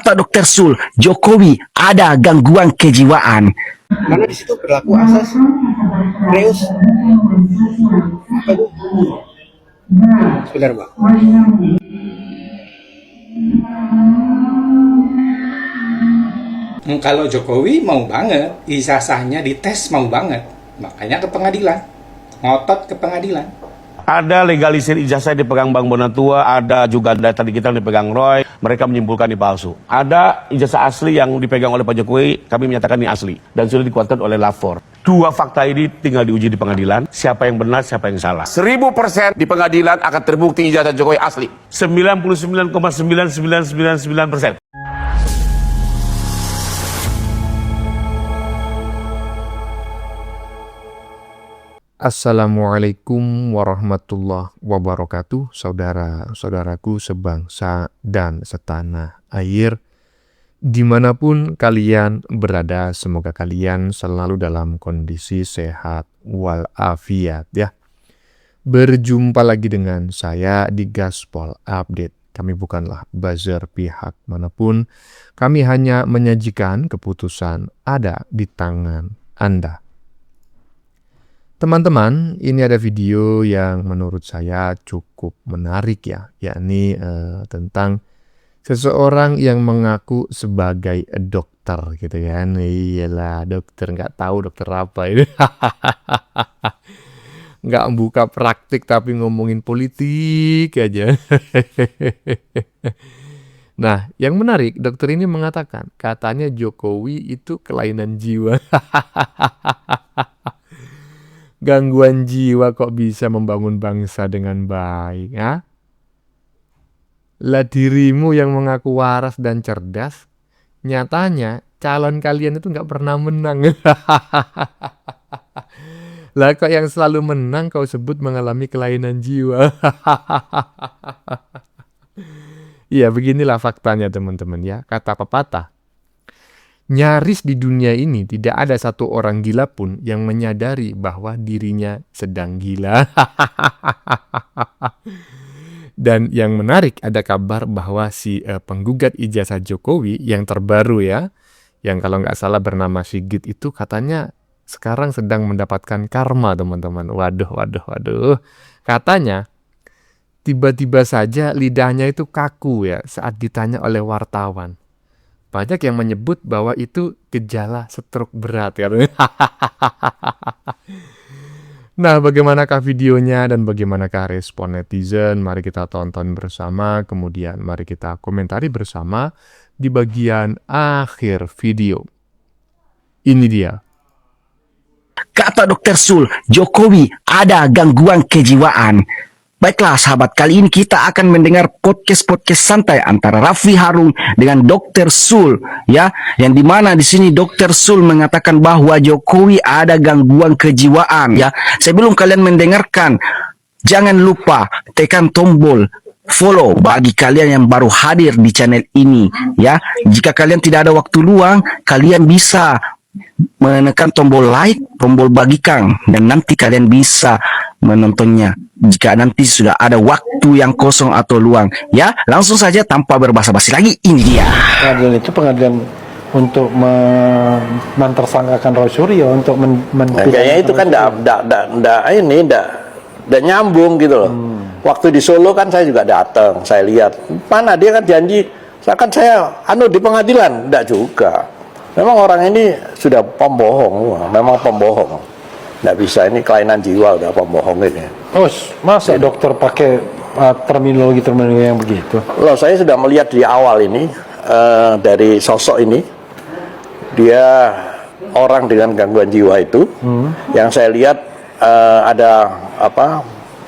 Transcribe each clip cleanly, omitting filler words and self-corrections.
Kata Dokter Sul, Jokowi ada gangguan kejiwaan. Karena di situ berlaku asas reus apa itu? Sebentar, Pak. Kalau Jokowi mau banget, ijazahnya dites mau banget, makanya ke pengadilan, ngotot ke pengadilan. Ada legalisir ijazah dipegang Bank Bonatua, ada juga data digital dipegang Roy, mereka menyimpulkan ini palsu. Ada ijazah asli yang dipegang oleh Pak Jokowi, kami menyatakan ini asli, dan sudah dikuatkan oleh lapor. Dua fakta ini tinggal diuji di pengadilan, siapa yang benar, siapa yang salah. 1000% di pengadilan akan terbukti ijazah Jokowi asli. 99,9999%. Assalamualaikum warahmatullahi wabarakatuh, saudara-saudaraku sebangsa dan setanah air. Dimanapun kalian berada, semoga kalian selalu dalam kondisi sehat walafiat ya. Berjumpa lagi dengan saya di Gaspol Update. Kami bukanlah buzzer pihak manapun, kami hanya menyajikan keputusan ada di tangan Anda. Teman-teman, ini ada video yang menurut saya cukup menarik ya, yakni tentang seseorang yang mengaku sebagai dokter gitu kan. Iyalah, dokter, nggak tahu dokter apa ini. Nggak buka praktik tapi ngomongin politik aja. Nah, yang menarik, dokter ini mengatakan, katanya Jokowi itu kelainan jiwa. Gangguan jiwa kok bisa membangun bangsa dengan baik, ya? Lah dirimu yang mengaku waras dan cerdas, nyatanya calon kalian itu nggak pernah menang. Lah kok yang selalu menang kau sebut mengalami kelainan jiwa. Iya, beginilah faktanya teman-teman ya, kata pepatah. Nyaris di dunia ini tidak ada satu orang gila pun yang menyadari bahwa dirinya sedang gila. Dan yang menarik, ada kabar bahwa si penggugat ijazah Jokowi yang terbaru ya, yang kalau nggak salah bernama Sigit itu katanya sekarang sedang mendapatkan karma teman-teman. Waduh. Katanya tiba-tiba saja lidahnya itu kaku ya saat ditanya oleh wartawan. Banyak yang menyebut bahwa itu gejala stroke berat ya. Nah, bagaimanakah videonya dan bagaimanakah respon netizen? Mari kita tonton bersama, kemudian mari kita komentari bersama di bagian akhir video. Ini dia. Kata Dokter Sul, Jokowi ada gangguan kejiwaan. Baiklah sahabat, kali ini kita akan mendengar podcast santai antara Raffi Harun dengan Dokter Sul ya, yang dimana di sini Dokter Sul mengatakan bahwa Jokowi ada gangguan kejiwaan ya. Sebelum kalian mendengarkan, jangan lupa tekan tombol follow bagi kalian yang baru hadir di channel ini ya. Jika kalian tidak ada waktu luang, kalian bisa menekan tombol like, tombol bagikan, dan nanti kalian bisa menontonnya jika nanti sudah ada waktu yang kosong atau luang ya. Langsung saja tanpa berbasa-basi lagi, ini dia. Pengadilan itu pengadilan untuk mentersangkakan Roy Suryo untuk kayaknya itu kan enggak nyambung gitu loh. Waktu di Solo kan saya juga datang, saya lihat mana dia kan janji saya di pengadilan, enggak juga. Memang orang ini sudah pembohong, memang pembohong. Nggak bisa, ini kelainan jiwa, udah pembohong ini. Masa dokter pakai terminologi yang begitu? Loh, saya sudah melihat di awal ini, dari sosok ini, dia orang dengan gangguan jiwa itu, yang saya lihat ada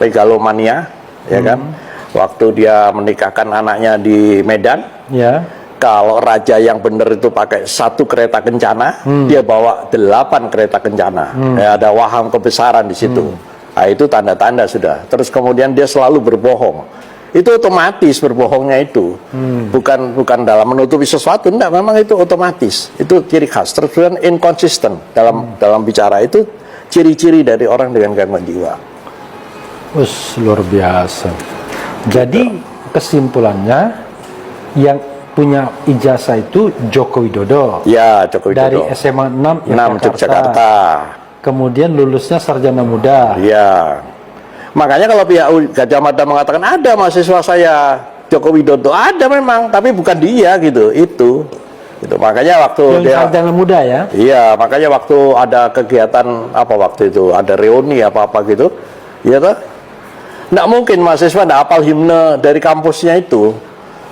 megalomania, ya kan? Waktu dia menikahkan anaknya di Medan, ya. Kalau raja yang benar itu pakai 1 kereta kencana, dia bawa 8 kereta kencana. Ya, ada waham kebesaran di situ. Nah, itu tanda-tanda sudah. Terus kemudian dia selalu berbohong. Itu otomatis berbohongnya itu. Bukan dalam menutupi sesuatu, enggak, memang itu otomatis. Itu ciri khas. Terus kemudian inconsistent dalam bicara, itu ciri-ciri dari orang dengan gangguan jiwa. Luar biasa. Jadi kesimpulannya yang punya ijazah itu Joko Widodo. Ya, Joko Dari Widodo. SMA 6 6 Yogyakarta. Kemudian lulusnya sarjana muda. Ya. Makanya kalau pihak Gajah Mada mengatakan ada mahasiswa saya Joko Widodo, ada memang, tapi bukan dia gitu. Itu. Makanya waktu Yang dia sarjana muda ya. iya, makanya waktu ada kegiatan apa waktu itu, ada reuni apa-apa gitu. Iya toh? Nggak mungkin mahasiswa nggak hafal himne dari kampusnya itu.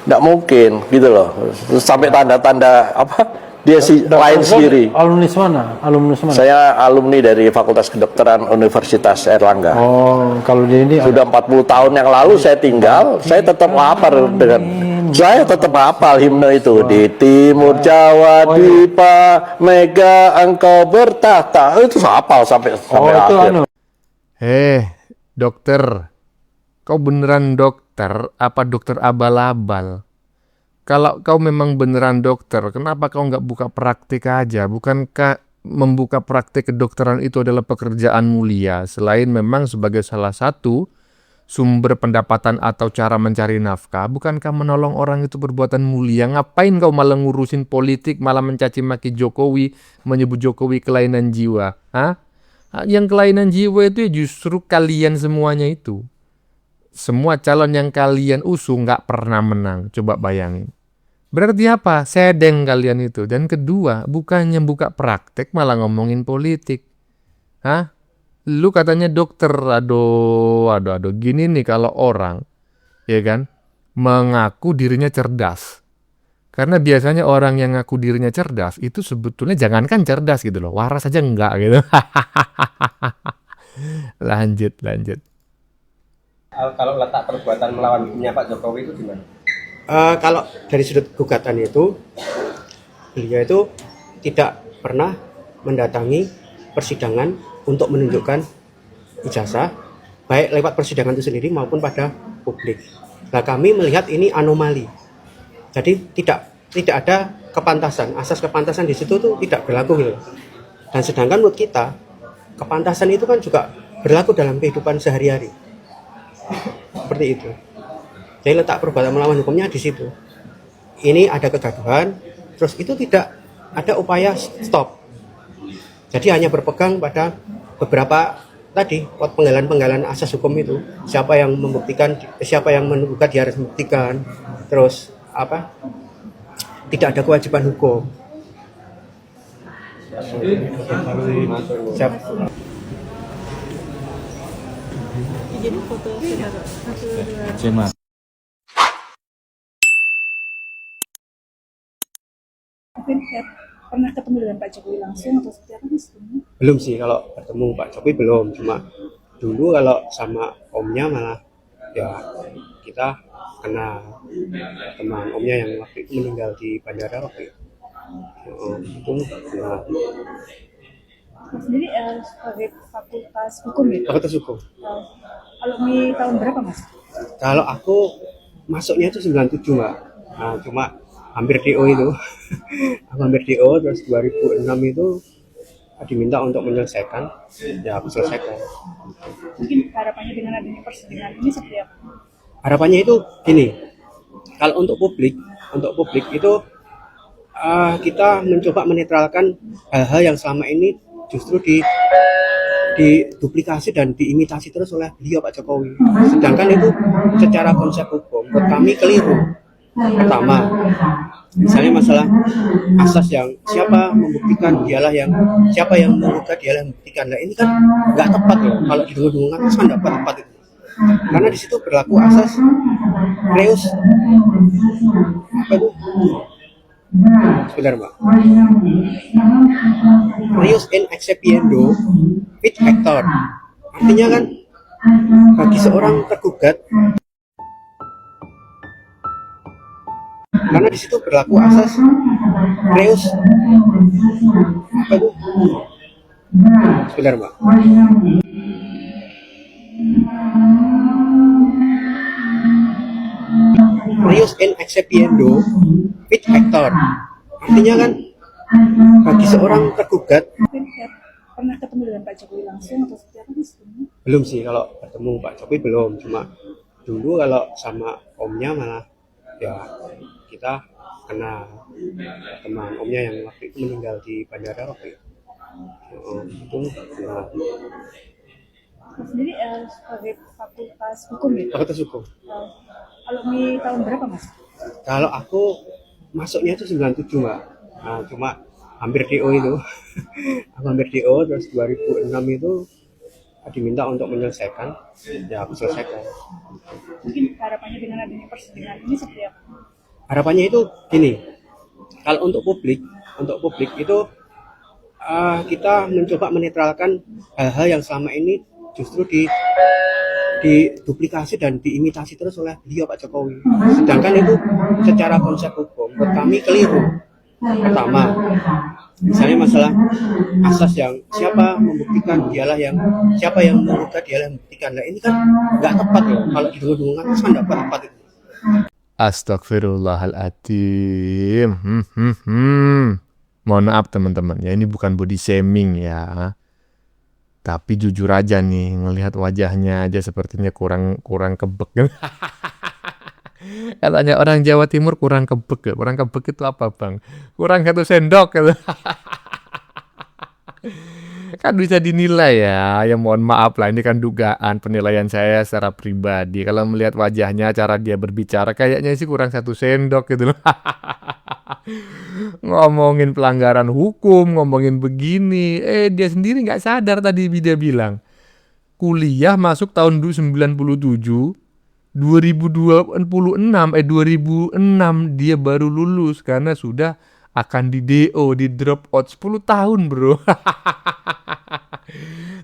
Nggak mungkin gitu loh. Terus sampai tanda-tanda apa dia lain sendiri. Alumnus mana? Alumnus mana? Saya alumni dari Fakultas Kedokteran Universitas Airlangga. Oh, kalau dia ini Sudah 40 tahun yang lalu saya tinggal, saya tetap hafal dengan saya tetap hafal himne itu. Di timur Jawa, Dipa, Mega engkau bertahta. Itu saya hafal sampai itu akhir. Dokter, kau beneran dokter apa dokter abal-abal? Kalau kau memang beneran dokter, kenapa kau nggak buka praktik aja? Bukankah membuka praktik kedokteran itu adalah pekerjaan mulia? Selain memang sebagai salah satu sumber pendapatan atau cara mencari nafkah, bukankah menolong orang itu perbuatan mulia? Ngapain kau malah ngurusin politik, malah mencaci maki Jokowi, menyebut Jokowi kelainan jiwa? Hah? Yang kelainan jiwa itu ya justru kalian semuanya itu. Semua calon yang kalian usung nggak pernah menang. Coba bayangin. Berarti apa? Sedeng kalian itu. Dan kedua, bukannya buka praktek malah ngomongin politik. Hah? Lu katanya dokter. Aduh. Gini nih kalau orang, ya kan, mengaku dirinya cerdas. Karena biasanya orang yang ngaku dirinya cerdas itu sebetulnya jangankan cerdas gitu loh. Waras aja enggak gitu. Lanjut. Kalau letak perbuatan melawan hukumnya Pak Jokowi itu gimana? Kalau dari sudut gugatan itu, beliau itu tidak pernah mendatangi persidangan untuk menunjukkan ijazah, baik lewat persidangan itu sendiri maupun pada publik. Nah, kami melihat ini anomali. Jadi tidak ada kepantasan, asas kepantasan di situ tuh tidak berlaku gitu. Dan sedangkan menurut kita, kepantasan itu kan juga berlaku dalam kehidupan sehari-hari. Seperti itu. Jadi letak perbuatan melawan hukumnya di situ. Ini ada kegaduhan, terus itu tidak ada upaya stop. Jadi hanya berpegang pada beberapa tadi penggalan-penggalan asas hukum itu. Siapa yang membuktikan, siapa yang menggugat dia harus membuktikan. Terus apa? Tidak ada kewajiban hukum. Siap. Jadi foto saudara. Pernah ketemu dengan Pak Jokowi langsung atau seperti apa mas? Belum sih, kalau bertemu Pak Jokowi belum. Cuma dulu kalau sama omnya malah ya kita kenal teman omnya yang waktu itu meninggal di bandara waktu itu. Itu kenal. Mas sendiri sebagai fakultas hukum ya? Fakultas hukum. Alumni tahun berapa mas? Kalau aku masuknya itu 97 Mbak. Nah, cuma hampir DO itu. Aku hampir DO, terus 2006 itu diminta untuk menyelesaikan. Ya, aku selesaikan. Mungkin harapannya dengan adanya persidangan ini seperti apa? Harapannya itu gini. Kalau untuk publik itu kita mencoba menetralkan hal-hal yang selama ini justru diduplikasi dan diimitasi terus oleh beliau Pak Jokowi. Sedangkan itu secara konsep hukum menurut kami keliru. Pertama, misalnya masalah asas yang siapa membuktikan dialah yang siapa yang menggugat dialah yang membuktikan. Nah, ini kan nggak tepat loh. Kalau didengung-dengung atas kan nggak tepat itu. Karena di situ berlaku asas reus apa itu? Sebentar Mbak. Reus in excepiendo fit actor. Artinya kan bagi seorang tergugat, karena di situ berlaku asas reus apa itu? Sebentar Mbak. Reus in excepiendo fit actor. Artinya kan bagi seorang tergugat. Pernah ketemu dengan Pak Jokowi langsung atau seperti apa mas? Belum sih, kalau bertemu Pak Jokowi belum. Cuma dulu kalau sama omnya malah ya kita kena teman omnya yang waktu itu meninggal di bandara waktu itu. Itu kena Mas sendiri sebagai fakultas hukum ya? fakultas hukum. Alumni tahun berapa Mas? Kalau aku masuknya itu 97 Mbak. Nah, cuma hampir DO itu. Aku hampir DO, terus 2006 itu diminta untuk menyelesaikan, ya aku selesaikan. Mungkin harapannya dengan adanya persidangan ini seperti apa? Harapannya itu gini, kalau untuk publik itu kita mencoba menetralkan hal-hal yang selama ini justru diduplikasi dan diimitasi terus oleh beliau Pak Jokowi. Sedangkan itu secara konsep hukum menurut kami keliru. Pertama, misalnya masalah asas yang siapa membuktikan dialah yang siapa yang menggugat dialah yang membuktikan. Nah ini kan nggak tepat ya. Kalau didengung-dengungan kan nggak tepat itu. Astagfirullahaladzim. Mohon maaf teman-teman ya, ini bukan body shaming ya. Tapi jujur aja nih, ngelihat wajahnya aja sepertinya kurang kebek. Katanya orang Jawa Timur kurang kebek. Kurang kebek itu apa bang? Kurang 1 sendok gitu. Kan bisa dinilai ya. Ya mohon maaf lah, ini kan dugaan penilaian saya secara pribadi. Kalau melihat wajahnya, cara dia berbicara, kayaknya sih kurang 1 sendok gitu loh. Ngomongin pelanggaran hukum, ngomongin begini. Dia sendiri nggak sadar tadi dia bilang. Kuliah masuk tahun 97, 2006 dia baru lulus karena sudah akan di DO, di drop out 10 tahun bro.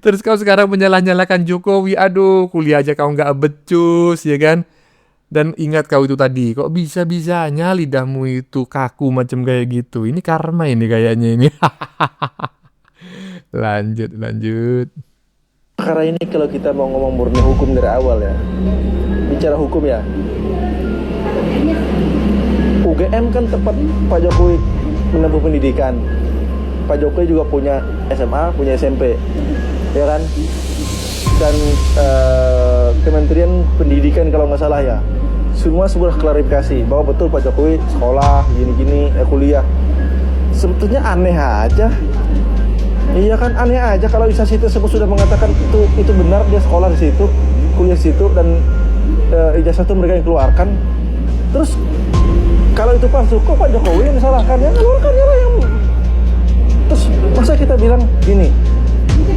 Terus kau sekarang menyalah-nyalahkan Jokowi, aduh kuliah aja kau nggak becus ya kan. Dan ingat kau itu tadi, kok bisa-bisanya lidahmu itu kaku macam kayak gitu. Ini karma ini kayaknya ini. Lanjut. Karena ini kalau kita mau ngomong murni hukum dari awal ya, bicara hukum ya, UGM kan tempat Pak Jokowi menempuh pendidikan. Pak Jokowi juga punya SMA, punya SMP, ya kan? Dan Kementerian Pendidikan kalau nggak salah ya, semua sudah klarifikasi bahwa betul Pak Jokowi sekolah gini-gini, kuliah. Sebetulnya aneh aja. Iya kan, aneh aja kalau instansi tersebut sudah mengatakan itu benar, dia sekolah di situ, kuliah di situ, dan ijazah itu mereka yang keluarkan. Terus kalau itu palsu, kok Pak Jokowi yang disalahkan? Ya keluarkannya lah yang. Terus masa kita bilang gini,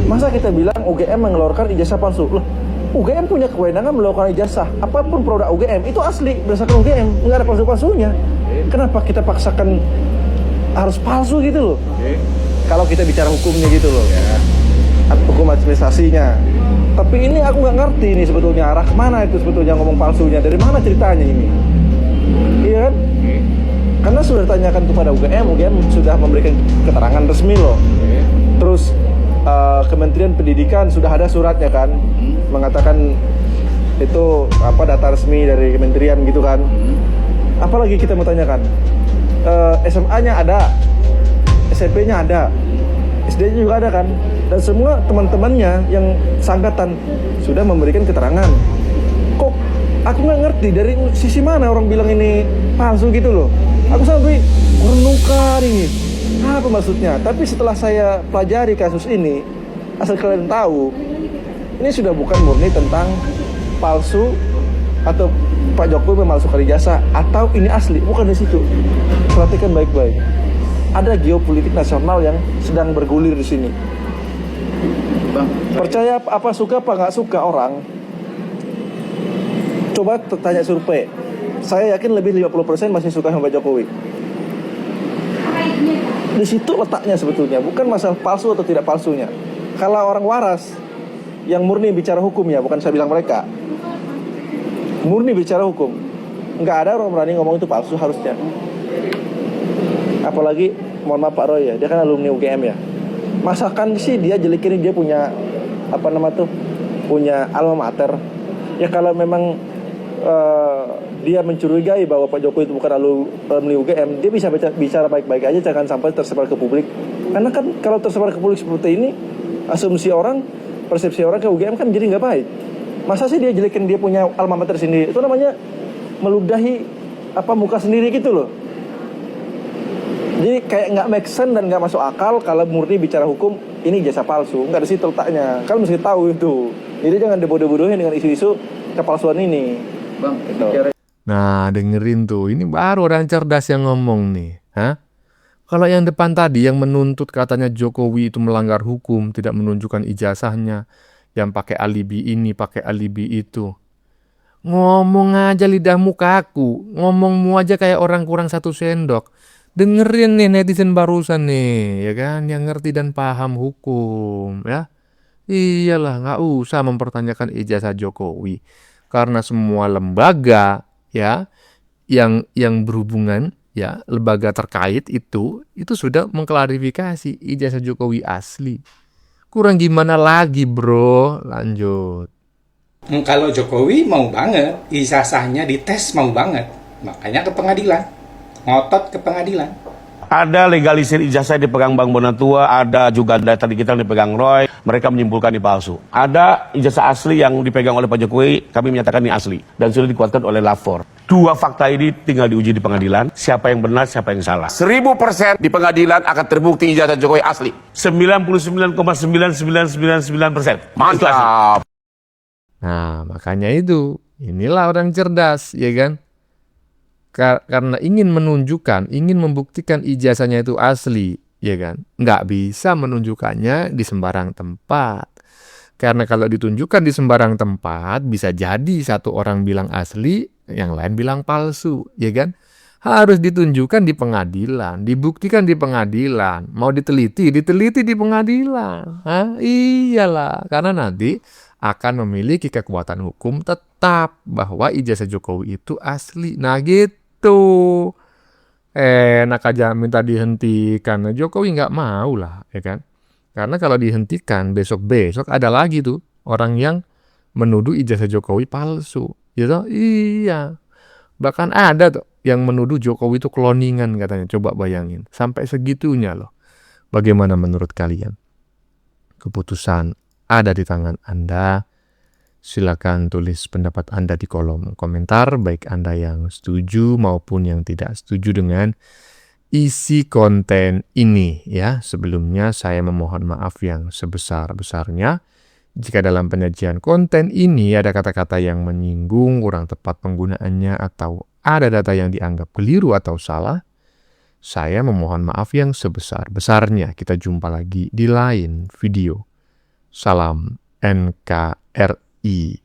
masa kita bilang UGM mengeluarkan ijazah palsu? Loh, UGM punya kewenangan melakukan ijazah. Apapun produk UGM itu asli berdasarkan UGM, nggak ada palsu-palsunya. Kenapa kita paksakan harus palsu gitu loh? Kalau kita bicara hukumnya gitu loh, hukum administrasinya. Tapi ini aku nggak ngerti ini sebetulnya arah kemana itu sebetulnya ngomong palsunya. Dari mana ceritanya ini? Iya kan? Karena sudah ditanyakan kepada UGM sudah memberikan keterangan resmi loh. Terus Kementerian Pendidikan sudah ada suratnya kan, mengatakan itu data resmi dari kementerian gitu kan. Apalagi kita mau tanyakan? SMA-nya ada, SMP-nya ada, SD-nya juga ada kan, dan semua teman-temannya yang sangkatan sudah memberikan keterangan. Kok aku nggak ngerti dari sisi mana orang bilang ini palsu gitu loh. Aku sampai merenungkan ini apa maksudnya. Tapi setelah saya pelajari kasus ini, asal kalian tahu, ini sudah bukan murni tentang palsu atau Pak Jokowi memalsukan ijazah atau ini asli, bukan di situ. Perhatikan baik-baik. Ada geopolitik nasional yang sedang bergulir di sini. Percaya apa suka apa nggak suka orang, coba tanya survei. Saya yakin lebih 50% masih suka sama Pak Jokowi. Di situ letaknya sebetulnya, bukan masalah palsu atau tidak palsunya. Kalau orang waras yang murni bicara hukum ya, bukan saya bilang mereka, murni bicara hukum, nggak ada orang berani ngomong itu palsu harusnya. Apalagi mohon maaf Pak Roy ya, dia kan alumni UGM ya. Masakan sih dia jelikin dia punya punya alma mater. Ya kalau memang dia mencurigai bahwa Pak Jokowi itu bukan alumni UGM, dia bisa bicara baik-baik aja, jangan sampai tersebar ke publik. Karena kan kalau tersebar ke publik seperti ini, asumsi orang, persepsi orang ke UGM kan jadi nggak baik. Masa sih dia jelekin dia punya alma mater sendiri? Itu namanya meludahi muka sendiri gitu loh. kayak nggak make sense dan nggak masuk akal kalau murni bicara hukum ini ijazah palsu. Nggak di situ letaknya. Kan mesti tahu itu. Jadi jangan dibodoh-bodohin dengan isu-isu kepalsuan ini. Bang, gitu. Nah, dengerin tuh, ini baru orang cerdas yang ngomong nih. Hah? Kalau yang depan tadi yang menuntut katanya Jokowi itu melanggar hukum, tidak menunjukkan ijazahnya, yang pakai alibi ini, pakai alibi itu. Ngomong aja lidahmu kaku, ngomongmu aja kayak orang kurang 1 sendok. Dengerin nih netizen barusan nih, ya kan, yang ngerti dan paham hukum, ya. Iyalah, nggak usah mempertanyakan ijazah Jokowi. Karena semua lembaga, ya, yang berhubungan, ya, lembaga terkait itu sudah mengklarifikasi ijazah Jokowi asli. Kurang gimana lagi, bro? Lanjut. Kalau Jokowi mau banget, ijazahnya dites mau banget. Makanya ke pengadilan. Ngotot ke pengadilan. Ada legalisir ijazah dipegang Bang Bonatua, ada juga data digital dipegang Roy, mereka menyimpulkan ini palsu. Ada ijazah asli yang dipegang oleh Pak Jokowi, kami menyatakan ini asli dan sudah dikuatkan oleh lapor. 2 fakta ini tinggal diuji di pengadilan, siapa yang benar, siapa yang salah. 1000% di pengadilan akan terbukti ijazah Jokowi asli. 99,9999%. Mantap. Nah, makanya itu, inilah orang cerdas, ya kan? Karena ingin menunjukkan, ingin membuktikan ijazahnya itu asli, ya kan? Nggak bisa menunjukkannya di sembarang tempat. Karena kalau ditunjukkan di sembarang tempat, bisa jadi satu orang bilang asli, yang lain bilang palsu, ya kan? Harus ditunjukkan di pengadilan, dibuktikan di pengadilan. Mau diteliti di pengadilan. Hah? Iyalah, karena nanti akan memiliki kekuatan hukum tetap bahwa ijazah Jokowi itu asli. Nah gitu. Enak aja minta dihentikan. Nah, Jokowi nggak mau lah, ya kan? Karena kalau dihentikan besok-besok ada lagi tuh orang yang menuduh ijazah Jokowi palsu. Gitu? Iya. Bahkan ada tuh yang menuduh Jokowi itu kloningan katanya. Coba bayangin. Sampai segitunya loh. Bagaimana menurut kalian? Keputusan ada di tangan Anda. Silakan tulis pendapat Anda di kolom komentar, baik Anda yang setuju maupun yang tidak setuju dengan isi konten ini, ya. Sebelumnya saya memohon maaf yang sebesar-besarnya jika dalam penyajian konten ini ada kata-kata yang menyinggung, kurang tepat penggunaannya, atau ada data yang dianggap keliru atau salah. Saya memohon maaf yang sebesar-besarnya. Kita jumpa lagi di lain video. Salam NKRI.